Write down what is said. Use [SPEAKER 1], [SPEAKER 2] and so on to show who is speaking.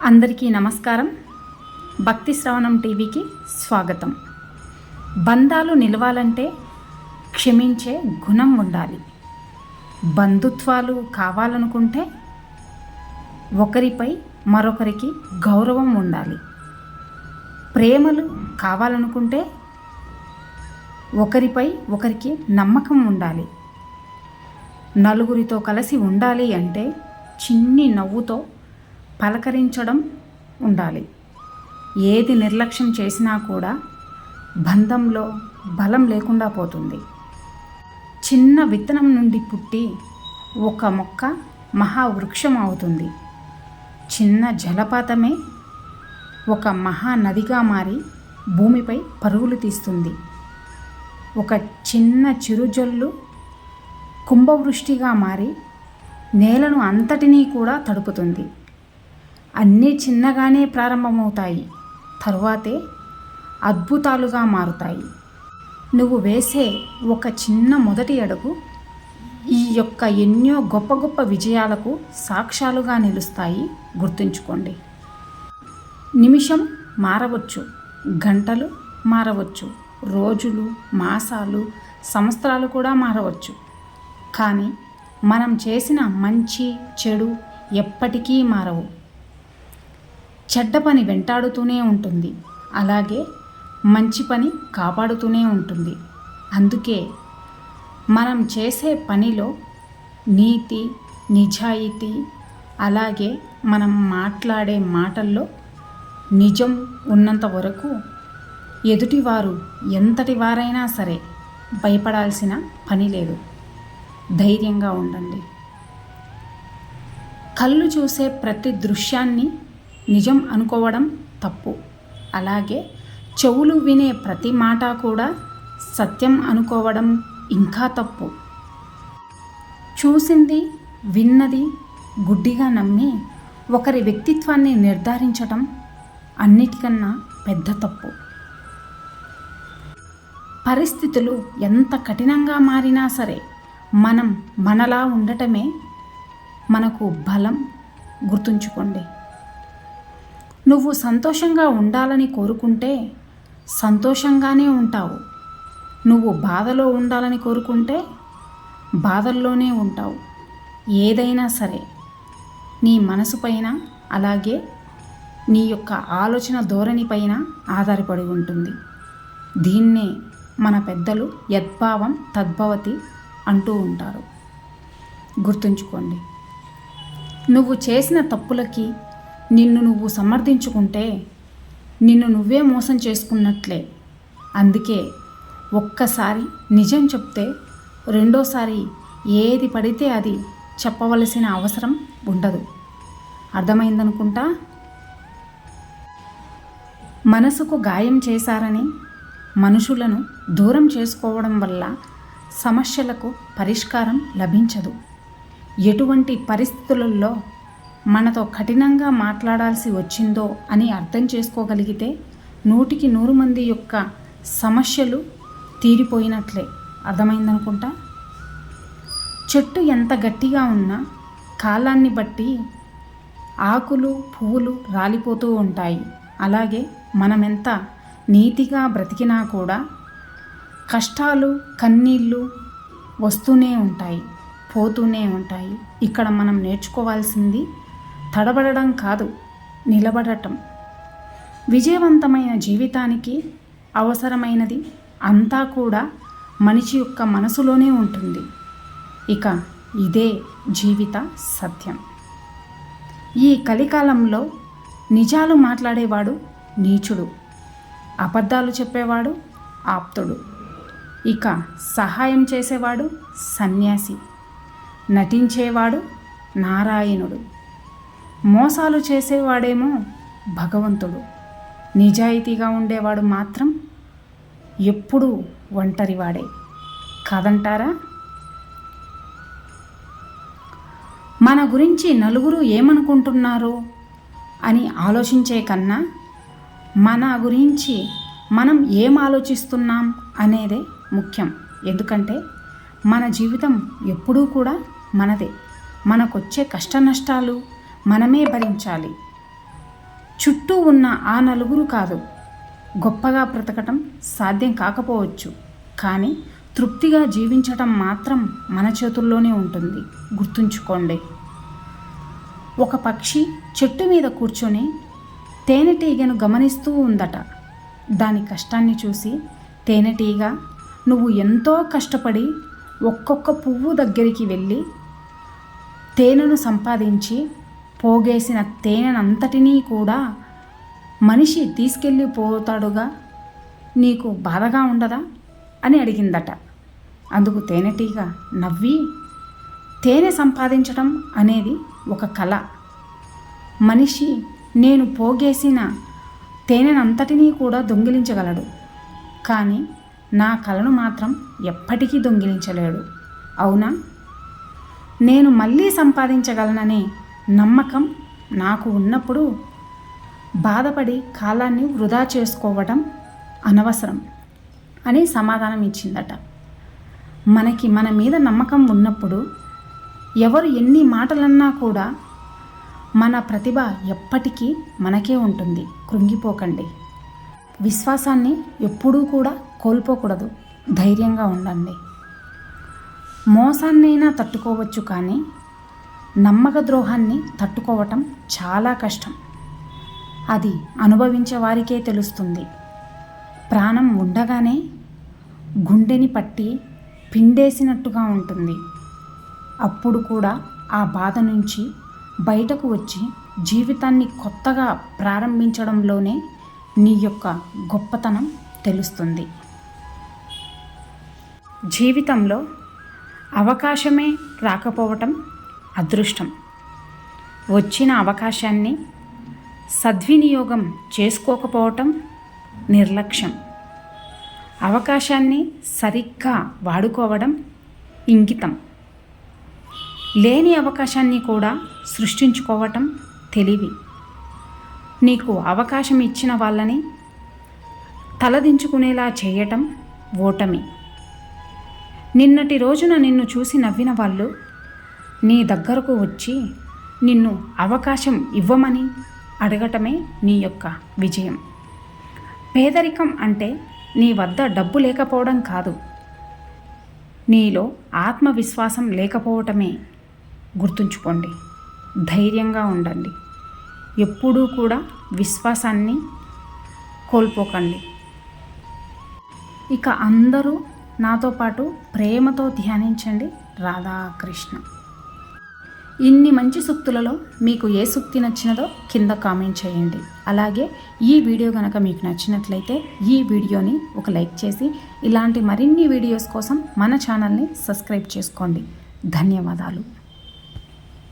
[SPEAKER 1] అందరికీ నమస్కారం. భక్తి శ్రవణం టీవీకి స్వాగతం. బంధాలు నిలవాలంటే క్షమించే గుణం ఉండాలి. బంధుత్వాలు కావాలనుకుంటే ఒకరిపై మరొకరికి గౌరవం ఉండాలి. ప్రేమలు కావాలనుకుంటే ఒకరిపై ఒకరికి నమ్మకం ఉండాలి. నలుగురితో కలిసి ఉండాలి అంటే చిన్ని నవ్వుతో పలకరించడం ఉండాలి. ఏది నిర్లక్ష్యం చేసినా కూడా బంధంలో బలం లేకుండా పోతుంది. చిన్న విత్తనం నుండి పుట్టి ఒక మొక్క మహావృక్షం అవుతుంది. చిన్న జలపాతమే ఒక మహానదిగా మారి భూమిపై పరుగులు తీస్తుంది. ఒక చిన్న చిరుజల్లు కుంభవృష్టిగా మారి నేలను అంతటినీ కూడా తడుపుతుంది. అన్నీ చిన్నగానే ప్రారంభమవుతాయి, తరువాతే అద్భుతాలుగా మారుతాయి. నువ్వు వేసే ఒక చిన్న మొదటి అడుగు ఈ యొక్క ఎన్నో గొప్ప గొప్ప విజయాలకు సాక్ష్యాలుగా నిలుస్తాయి. గుర్తుంచుకోండి. నిమిషం మారవచ్చు, గంటలు మారవచ్చు, రోజులు, మాసాలు, సంవత్సరాలు కూడా మారవచ్చు. కానీ మనం చేసిన మంచి చెడు ఎప్పటికీ మారవు. చెడ్డ పని వెంటాడుతూనే ఉంటుంది, అలాగే మంచి పని కాపాడుతూనే ఉంటుంది. అందుకే మనం చేసే పనిలో నీతి, నిజాయితీ, అలాగే మనం మాట్లాడే మాటల్లో నిజం ఉన్నంత వరకు ఎదుటివారు ఎంతటి వారైనా సరే భయపడాల్సిన పని లేదు. ధైర్యంగా ఉండండి. కళ్ళు చూసే ప్రతి దృశ్యాన్ని నిజం అనుకోవడం తప్పు. అలాగే చెవులు వినే ప్రతి మాట కూడా సత్యం అనుకోవడం ఇంకా తప్పు. చూసింది విన్నది గుడ్డిగా నమ్మి ఒకరి వ్యక్తిత్వాన్ని నిర్ధారించటం అన్నిటికన్నా పెద్ద తప్పు. పరిస్థితులు ఎంత కఠినంగా మారినా సరే మనం మనలా ఉండటమే మనకు బలం. గుర్తుంచుకోండి. నువ్వు సంతోషంగా ఉండాలని కోరుకుంటే సంతోషంగానే ఉంటావు. నువ్వు బాధలో ఉండాలని కోరుకుంటే బాధల్లోనే ఉంటావు. ఏదైనా సరే నీ మనసు పైన, అలాగే నీ యొక్క ఆలోచన ధోరణి పైన ఆధారపడి ఉంటుంది. దీన్నే మన పెద్దలు యద్భావం తద్భవతి అంటూ ఉంటారు. గుర్తుంచుకోండి. నువ్వు చేసిన తప్పులకి నిన్ను నువ్వు సమర్థించుకుంటే నిన్ను నువ్వే మోసం చేసుకున్నట్లే. అందుకే ఒక్కసారి నిజం చెప్తే రెండోసారి ఏది పడితే అది చెప్పవలసిన అవసరం ఉండదు. అర్థమైందనుకుంటా. మనసుకు గాయం చేశారని మనుషులను దూరం చేసుకోవడం వల్ల సమస్యలకు పరిష్కారం లభించదు. ఎటువంటి పరిస్థితులలో మనతో కఠినంగా మాట్లాడాల్సి వచ్చిందో అని అర్థం చేసుకోగలిగితే 100కి 100 మంది యొక్క సమస్యలు తీరిపోయినట్లే. అర్థమైందనుకుంటా. చెట్టు ఎంత గట్టిగా ఉన్నా కాలాన్ని బట్టి ఆకులు, పువ్వులు రాలిపోతూ ఉంటాయి. అలాగే మనమెంత నీతిగా బ్రతికినా కూడా కష్టాలు, కన్నీళ్ళు వస్తూనే ఉంటాయి, పోతూనే ఉంటాయి. ఇక్కడ మనం నేర్చుకోవాల్సింది తడబడడం కాదు, నిలబడటం. విజయవంతమైన జీవితానికి అవసరమైనది అంతా కూడా మనిషి యొక్క మనసులోనే ఉంటుంది. ఇక ఇదే జీవిత సత్యం. ఈ కలికాలంలో నిజాలు మాట్లాడేవాడు నీచుడు, అబద్ధాలు చెప్పేవాడు ఆప్తుడు, ఇక సహాయం చేసేవాడు సన్యాసి, నటించేవాడు నారాయణుడు, మోసాలు చేసేవాడేమో భగవంతుడు, నిజాయితీగా ఉండేవాడు మాత్రం ఎప్పుడూ ఒంటరివాడే. కాదంటారా? మన గురించి నలుగురు ఏమనుకుంటున్నారో అని ఆలోచించే కన్నా మన గురించి మనం ఏం ఆలోచిస్తున్నాం అనేదే ముఖ్యం. ఎందుకంటే మన జీవితం ఎప్పుడూ కూడా మనదే. మనకొచ్చే కష్ట నష్టాలు మనమే భరించాలి. చుట్టూ ఉన్న ఆ నలుగురు కాదు. గొప్పగా బ్రతకటం సాధ్యం కాకపోవచ్చు, కానీ తృప్తిగా జీవించటం మాత్రం మన చేతుల్లోనే ఉంటుంది. గుర్తుంచుకోండి. ఒక పక్షి చెట్టు మీద కూర్చొని తేనెటీగను గమనిస్తూ ఉందట. దాని కష్టాన్ని చూసి తేనెటీగ, నువ్వు ఎంతో కష్టపడి ఒక్కొక్క పువ్వు దగ్గరికి వెళ్ళి తేనెను సంపాదించి పోగేసిన తేనెనంతటినీ కూడా మనిషి తీసుకెళ్ళి పోతాడుగా, నీకు బాధగా ఉండదా అని అడిగిందట. అందుకు తేనెటీగ నవ్వి, తేనె సంపాదించడం అనేది ఒక కళ. మనిషి నేను పోగేసిన తేనెనంతటినీ కూడా దొంగిలించగలడు, కానీ నా కళను మాత్రం ఎప్పటికీ దొంగిలించలేడు. అవునా? నేను మళ్ళీ సంపాదించగలననే నమ్మకం నాకు ఉన్నప్పుడు బాధపడి కాలాన్ని వృధా చేసుకోవడం అనవసరం అని సమాధానం ఇచ్చిందట. మనకి మన మీద నమ్మకం ఉన్నప్పుడు ఎవరు ఎన్ని మాటలన్నా కూడా మన ప్రతిభ ఎప్పటికీ మనకే ఉంటుంది. కృంగిపోకండి. విశ్వాసాన్ని ఎప్పుడూ కూడా కోల్పోకూడదు. ధైర్యంగా ఉండండి. మోసాన్నైనా తట్టుకోవచ్చు, కానీ నమ్మక ద్రోహాన్ని తట్టుకోవటం చాలా కష్టం. అది అనుభవించే వారికే తెలుస్తుంది. ప్రాణం ఉండగానే గుండెని పట్టి పిండేసినట్టుగా ఉంటుంది. అప్పుడు కూడా ఆ బాధ నుంచి బయటకు వచ్చి జీవితాన్ని కొత్తగా ప్రారంభించడంలోనే నీ యొక్క గొప్పతనం తెలుస్తుంది. జీవితంలో అవకాశమే రాకపోవటం అదృష్టం. వచ్చిన అవకాశాన్ని సద్వినియోగం చేసుకోకపోవటం నిర్లక్ష్యం. అవకాశాన్ని సరిగ్గా వాడుకోవడం ఇంగితం. లేని అవకాశాన్ని కూడా సృష్టించుకోవటం తెలివి. నీకు అవకాశం ఇచ్చిన వాళ్ళని తలదించుకునేలా చేయటం ఓటమి. నిన్నటి రోజున నిన్ను చూసి నవ్విన వాళ్ళు నీ దగ్గరకు వచ్చి నిన్ను అవకాశం ఇవ్వమని అడగటమే నీ యొక్క విజయం. పేదరికం అంటే నీ వద్ద డబ్బు లేకపోవడం కాదు, నీలో ఆత్మవిశ్వాసం లేకపోవటమే. గుర్తుంచుకోండి. ధైర్యంగా ఉండండి. ఎప్పుడూ కూడా విశ్వాసాన్ని కోల్పోకండి. ఇక అందరూ నాతో పాటు ప్రేమతో ధ్యానించండి. రాధాకృష్ణ. ఇన్ని మంచి సూక్తులలో మీకు ఏ సూక్తి నచ్చినదో కింద కామెంట్ చేయండి. అలాగే ఈ వీడియో కనుక మీకు నచ్చినట్లయితే ఈ వీడియోని ఒక లైక్ చేసి ఇలాంటి మరిన్ని వీడియోస్ కోసం మన ఛానల్ని సబ్స్క్రైబ్ చేసుకోండి. ధన్యవాదాలు.